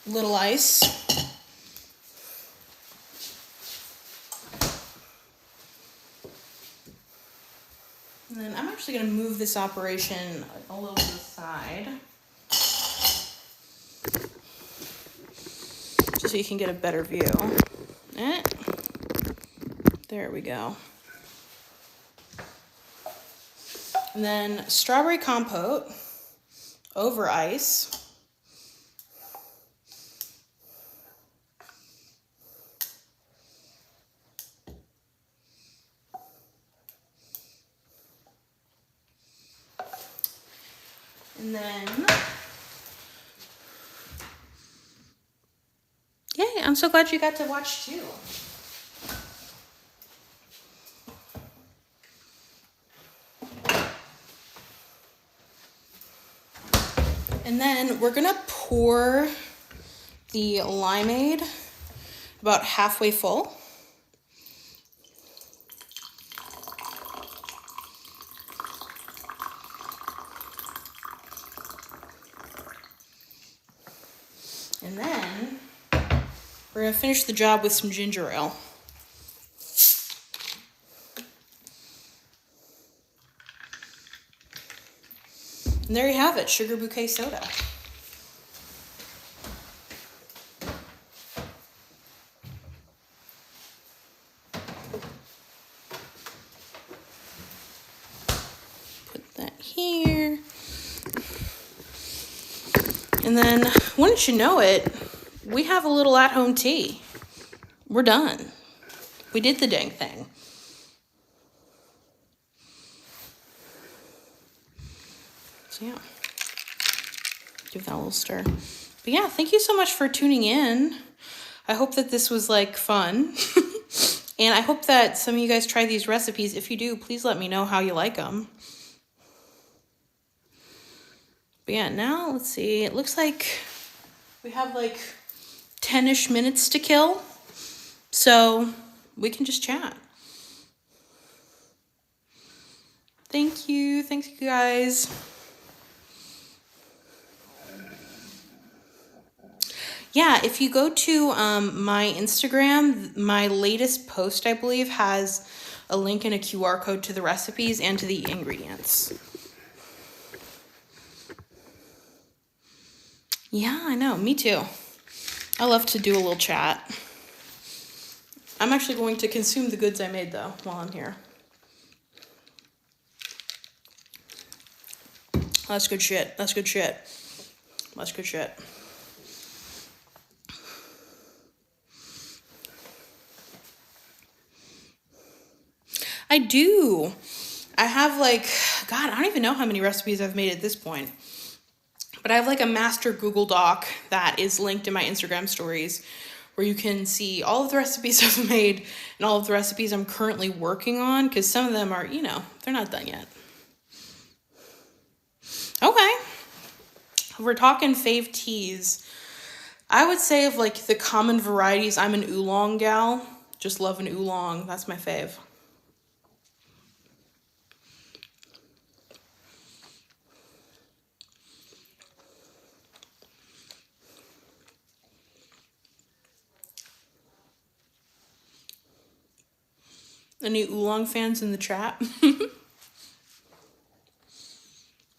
Speaker 1: Little ice. And then I'm actually going to move this operation a little to the side, just so you can get a better view. There we go. And then strawberry compote over ice. And then, yay, I'm so glad you got to watch too. And then we're gonna pour the limeade about halfway full. And then we're gonna finish the job with some ginger ale. And there you have it, sugar bouquet soda. Put that here. And then, wouldn't you know it, we have a little at-home tea. We're done. We did the dang thing. So yeah, give that a little stir. But yeah, thank you so much for tuning in. I hope that this was like fun. And I hope that some of you guys try these recipes. If you do, please let me know how you like them. But yeah, now let's see. It looks like we have like 10-ish minutes to kill. So we can just chat. Thank you. Thanks, you guys. Yeah, if you go to my Instagram, my latest post, I believe, has a link and a QR code to the recipes and to the ingredients. Yeah, I know. Me too. I love to do a little chat. I'm actually going to consume the goods I made, though, while I'm here. That's good shit. That's good shit. That's good shit. I do. I have God, I don't even know how many recipes I've made at this point. But I have a master Google Doc that is linked in my Instagram stories where you can see all of the recipes I've made and all of the recipes I'm currently working on, because some of them are, they're not done yet. Okay. We're talking fave teas. I would say of the common varieties, I'm an oolong gal. Just love an oolong. That's my fave. Any oolong fans in the chat?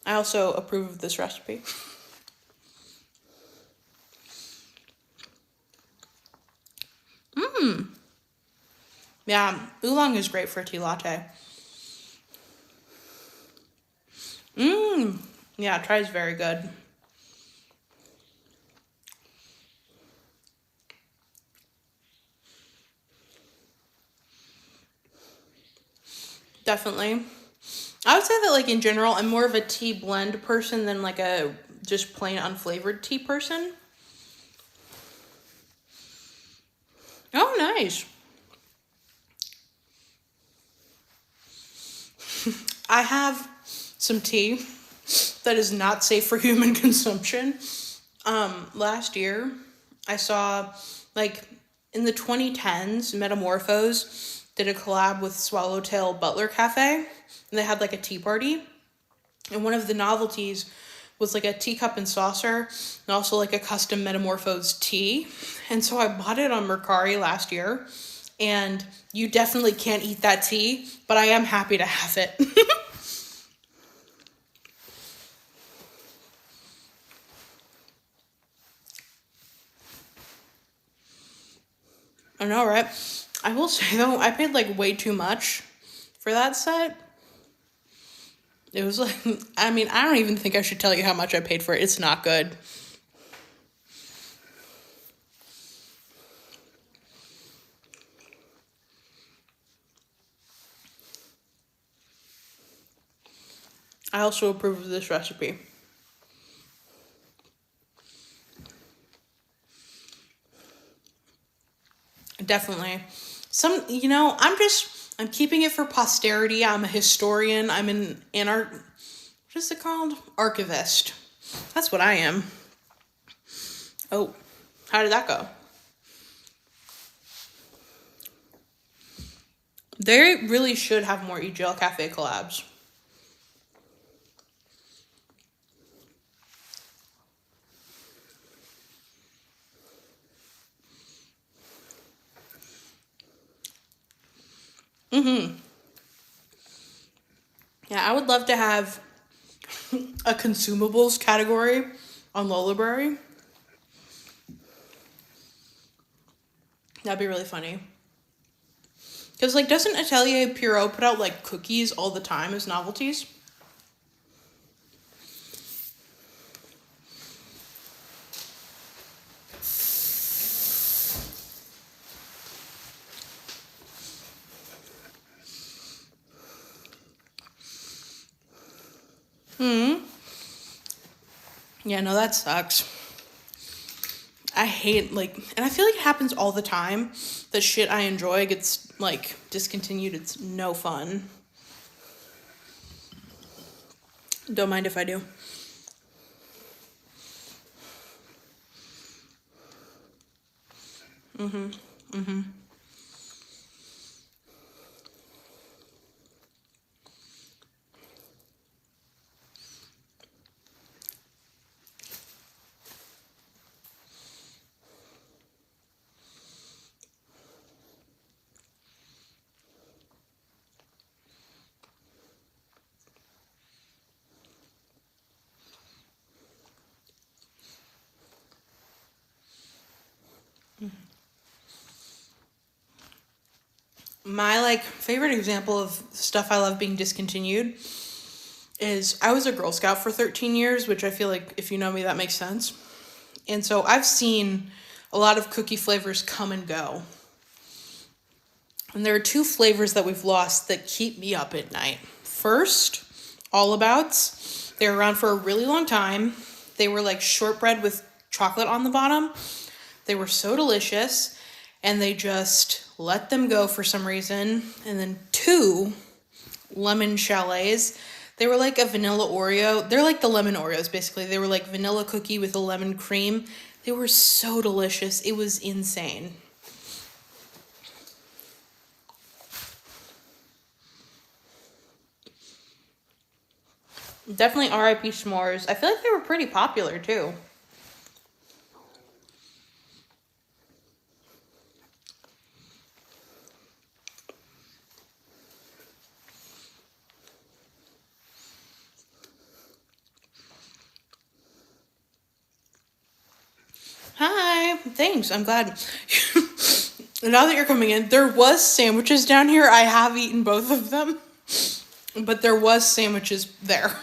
Speaker 1: I also approve of this recipe. Yeah, oolong is great for a tea latte. Yeah, chai is very good. Definitely. I would say that in general, I'm more of a tea blend person than a just plain unflavored tea person. Oh, nice. I have some tea that is not safe for human consumption. Last year, I saw, in the 2010s, Metamorphasis did a collab with Swallowtail Butler Cafe, and they had, a tea party, and one of the novelties was, a teacup and saucer, and also, a custom Metamorphosed tea, and so I bought it on Mercari last year, and you definitely can't eat that tea, but I am happy to have it. I know, right? I will say, though, I paid, way too much for that set. It was, I mean, I don't even think I should tell you how much I paid for it. It's not good. I also approve of this recipe. Definitely. I'm keeping it for posterity. I'm a historian. I'm an what is it called? Archivist. That's what I am. Oh, how did that go? They really should have more EGL Cafe collabs. Yeah, I would love to have a consumables category on Lolaberry. That'd be really funny. Because, doesn't Atelier Pierrot put out, cookies all the time as novelties? Yeah, no, that sucks. I hate, and I feel it happens all the time. The shit I enjoy gets, discontinued. It's no fun. Don't mind if I do. My like favorite example of stuff I love being discontinued is I was a Girl Scout for 13 years, which I feel like if you know me, that makes sense. And so I've seen a lot of cookie flavors come and go. And there are two flavors that we've lost that keep me up at night. First, All Abouts. They were around for a really long time. They were like shortbread with chocolate on the bottom. They were so delicious, and they just let them go for some reason. And then two, Lemon Chalets. They were like a vanilla Oreo. They're like the lemon Oreos, basically. They were like vanilla cookie with a lemon cream. They were so delicious. It was insane. Definitely R.I.P. S'mores. I feel like they were pretty popular, too. Hi. Thanks. I'm glad. Now that you're coming in, there was sandwiches down here. I have eaten both of them, but there was sandwiches there.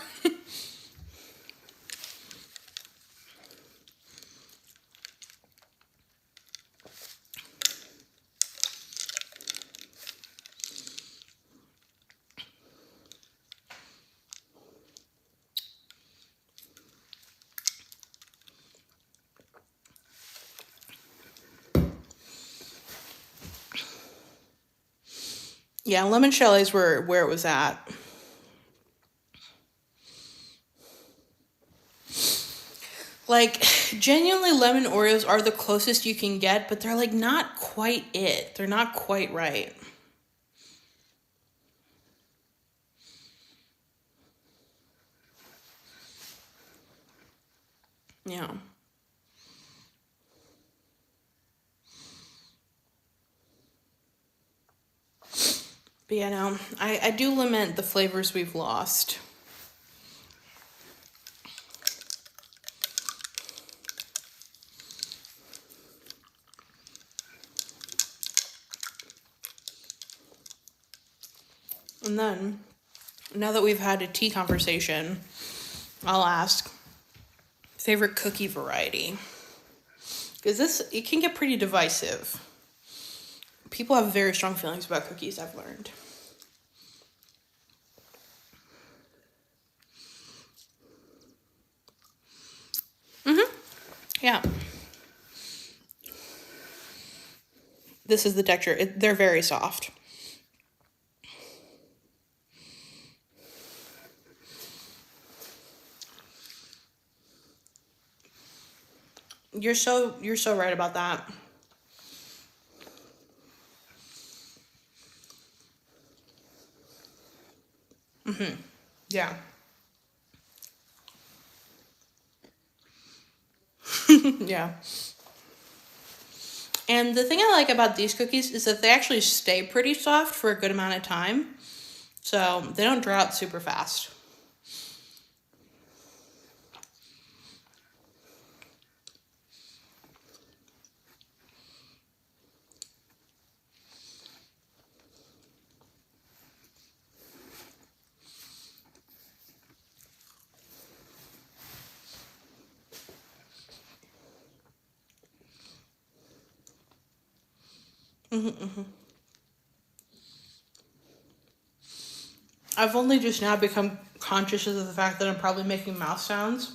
Speaker 1: Yeah, lemon chalets were where it was at. Like, genuinely lemon Oreos are the closest you can get, but they're like not quite it. They're not quite right. Yeah. But yeah, no, I do lament the flavors we've lost. And then, now that we've had a tea conversation, I'll ask, favorite cookie variety? Because it can get pretty divisive. People have very strong feelings about cookies, I've learned. Yeah. This is the texture. They're very soft. You're so right about that. Yeah. Yeah. And the thing I like about these cookies is that they actually stay pretty soft for a good amount of time. So they don't dry out super fast. I've only just now become conscious of the fact that I'm probably making mouth sounds.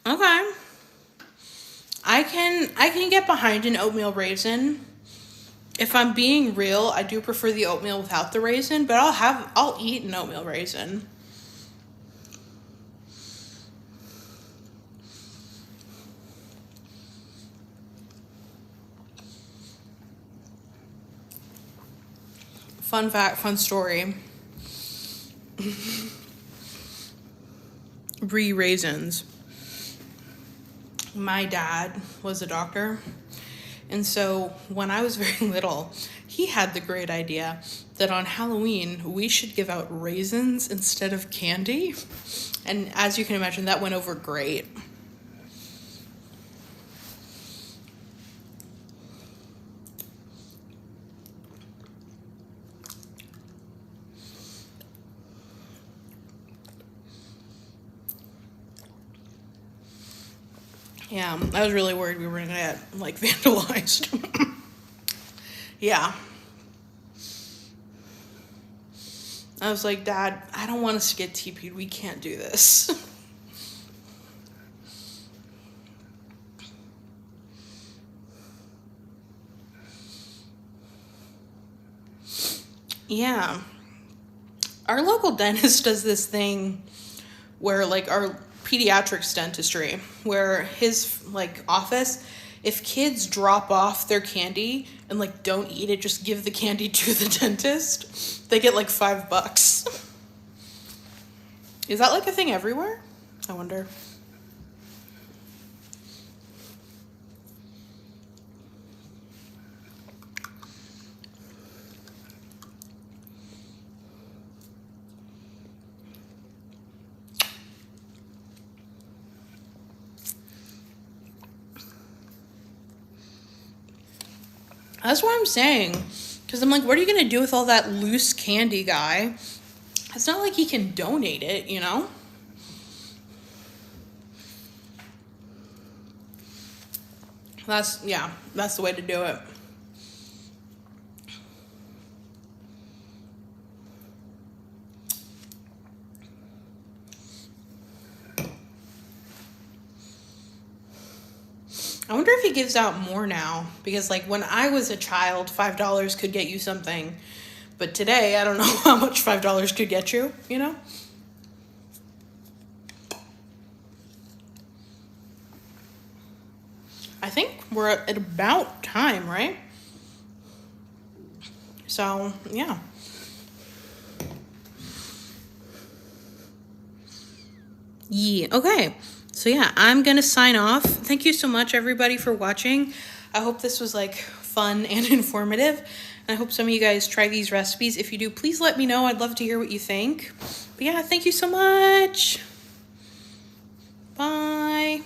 Speaker 1: Okay. I can get behind an oatmeal raisin. If I'm being real, I do prefer the oatmeal without the raisin, but I'll eat an oatmeal raisin. Fun fact, fun story. Brie raisins. My dad was a doctor, and so when I was very little, he had the great idea that on Halloween we should give out raisins instead of candy. And as you can imagine, that went over great. Yeah, I was really worried we were gonna get, like, vandalized. Yeah. I was like, Dad, I don't want us to get TP'd. We can't do this. Yeah. Our local dentist does this thing where, like, our pediatrics dentistry, where his, like, office, if kids drop off their candy and, like, don't eat it, just give the candy to the dentist, they get, like, $5. Is that, like, a thing everywhere? I wonder. That's what I'm saying. Because I'm like, what are you going to do with all that loose candy, guy? It's not like he can donate it, you know? That's the way to do it. I wonder if he gives out more now, because, like, when I was a child, $5 could get you something, but today I don't know how much $5 could get you, you know? I think we're at about time, right? So, yeah. Yeah, okay. So yeah, I'm gonna sign off. Thank you so much, everybody, for watching. I hope this was, like, fun and informative. And I hope some of you guys try these recipes. If you do, please let me know. I'd love to hear what you think. But yeah, thank you so much. Bye.